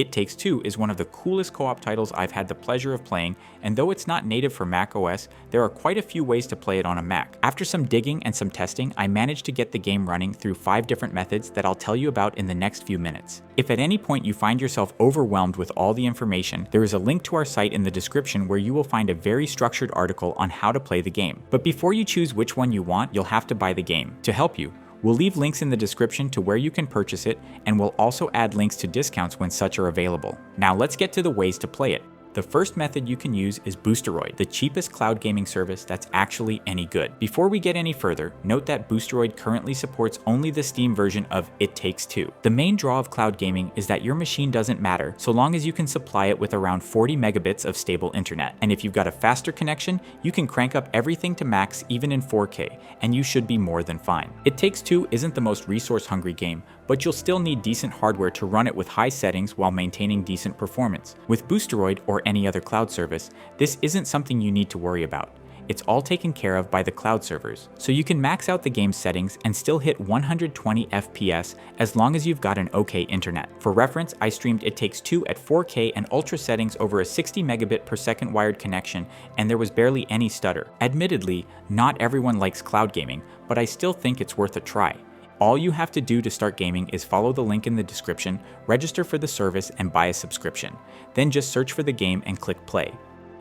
It Takes Two is one of the coolest co-op titles I've had the pleasure of playing, and though it's not native for Mac OS, there are quite a few ways to play it on a Mac. After some digging and some testing, I managed to get the game running through 5 different methods that I'll tell you about in the next few minutes. If at any point you find yourself overwhelmed with all the information, there is a link to our site in the description where you will find a very structured article on how to play the game. But before you choose which one you want, you'll have to buy the game. To help you, we'll leave links in the description to where you can purchase it, and we'll also add links to discounts when such are available. Now let's get to the ways to play it. The first method you can use is Boosteroid, the cheapest cloud gaming service that's actually any good. Before we get any further, note that Boosteroid currently supports only the Steam version of It Takes Two. The main draw of cloud gaming is that your machine doesn't matter so long as you can supply it with around 40 megabits of stable internet. And if you've got a faster connection, you can crank up everything to max even in 4K, and you should be more than fine. It Takes Two isn't the most resource-hungry game, but you'll still need decent hardware to run it with high settings while maintaining decent performance. With Boosteroid or any other cloud service, this isn't something you need to worry about. It's all taken care of by the cloud servers, so you can max out the game's settings and still hit 120 FPS as long as you've got an okay internet. For reference, I streamed It Takes Two at 4K and ultra settings over a 60 megabit per second wired connection, and there was barely any stutter. Admittedly, not everyone likes cloud gaming, but I still think it's worth a try. All you have to do to start gaming is follow the link in the description, register for the service, and buy a subscription. Then just search for the game and click play.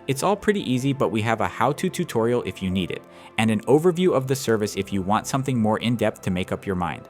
It's all pretty easy, but we have a how-to tutorial if you need it, and an overview of the service if you want something more in-depth to make up your mind.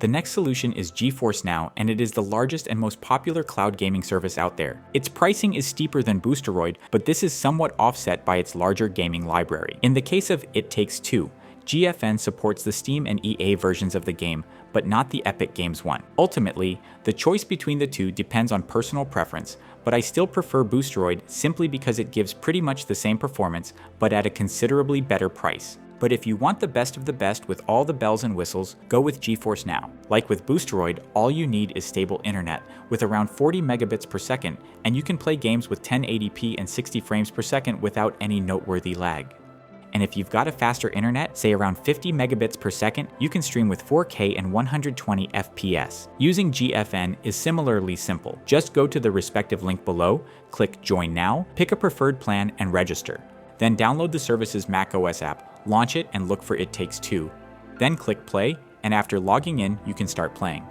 The next solution is GeForce Now, and it is the largest and most popular cloud gaming service out there. Its pricing is steeper than Boosteroid, but this is somewhat offset by its larger gaming library. In the case of It Takes Two, GFN supports the Steam and EA versions of the game, but not the Epic Games one. Ultimately, the choice between the two depends on personal preference, but I still prefer Boosteroid simply because it gives pretty much the same performance, but at a considerably better price. But if you want the best of the best with all the bells and whistles, go with GeForce Now. Like with Boosteroid, all you need is stable internet with around 40 megabits per second, and you can play games with 1080p and 60 frames per second without any noteworthy lag. And if you've got a faster internet, say around 50 megabits per second, you can stream with 4K and 120 FPS. Using GFN is similarly simple. Just go to the respective link below, click Join Now, pick a preferred plan, and register. Then download the service's macOS app, launch it, and look for It Takes Two. Then click Play, and after logging in, you can start playing.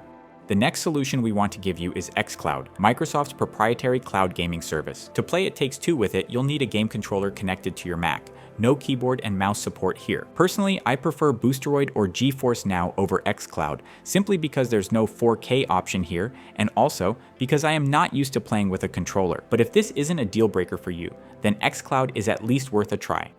The next solution we want to give you is XCloud, Microsoft's proprietary cloud gaming service. To play It Takes Two with it, you'll need a game controller connected to your Mac. No keyboard and mouse support here. Personally, I prefer Boosteroid or GeForce Now over XCloud, simply because there's no 4K option here, and also because I am not used to playing with a controller. But if this isn't a deal breaker for you, then XCloud is at least worth a try.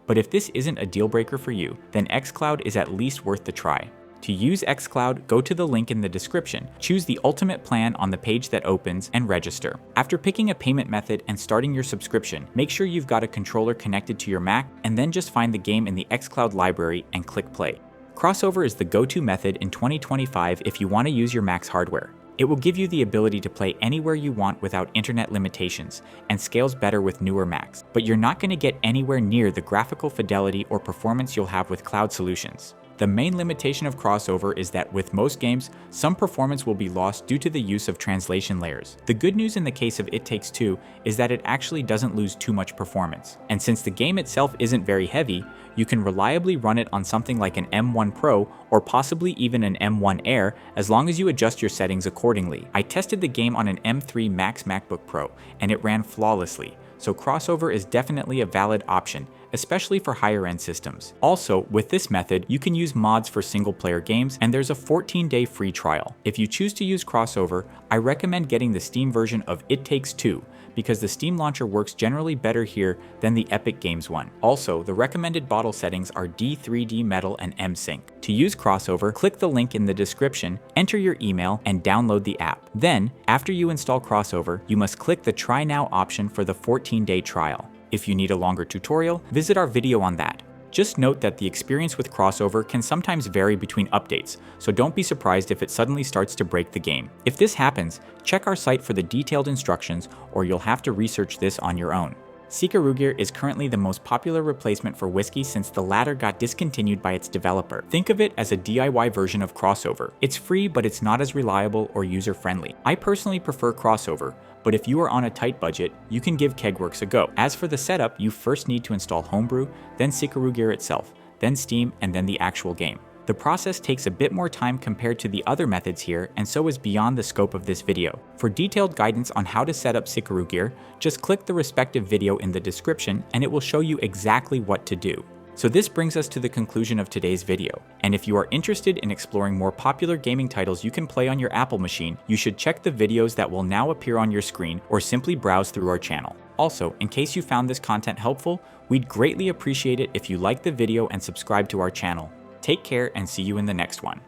To use XCloud, go to the link in the description, choose the ultimate plan on the page that opens, and register. After picking a payment method and starting your subscription, make sure you've got a controller connected to your Mac, and then just find the game in the XCloud library and click play. Crossover is the go-to method in 2025 if you want to use your Mac's hardware. It will give you the ability to play anywhere you want without internet limitations, and scales better with newer Macs, but you're not going to get anywhere near the graphical fidelity or performance you'll have with cloud solutions. The main limitation of Crossover is that with most games, some performance will be lost due to the use of translation layers. The good news in the case of It Takes Two is that it actually doesn't lose too much performance. And since the game itself isn't very heavy, you can reliably run it on something like an M1 Pro or possibly even an M1 Air as long as you adjust your settings accordingly. I tested the game on an M3 Max MacBook Pro and it ran flawlessly, so Crossover is definitely a valid option, especially for higher-end systems. Also, with this method, you can use mods for single-player games, and there's a 14-day free trial. If you choose to use Crossover, I recommend getting the Steam version of It Takes Two, because the Steam launcher works generally better here than the Epic Games one. Also, the recommended bottle settings are D3D Metal and M-Sync. To use Crossover, click the link in the description, enter your email, and download the app. Then, after you install Crossover, you must click the Try Now option for the 14-day trial. If you need a longer tutorial, visit our video on that. Just note that the experience with Crossover can sometimes vary between updates, so don't be surprised if it suddenly starts to break the game. If this happens, check our site for the detailed instructions, or you'll have to research this on your own. Sikarugir is currently the most popular replacement for Whisky since the latter got discontinued by its developer. Think of it as a DIY version of Crossover. It's free, but it's not as reliable or user-friendly. I personally prefer Crossover, but if you are on a tight budget, you can give Kegworks a go. As for the setup, you first need to install Homebrew, then Sikarugir itself, then Steam, and then the actual game. The process takes a bit more time compared to the other methods here, and so is beyond the scope of this video. For detailed guidance on how to set up Sikarugir, just click the respective video in the description and it will show you exactly what to do. So this brings us to the conclusion of today's video, and if you are interested in exploring more popular gaming titles you can play on your Apple machine, you should check the videos that will now appear on your screen or simply browse through our channel. Also, in case you found this content helpful, we'd greatly appreciate it if you like the video and subscribe to our channel. Take care and see you in the next one.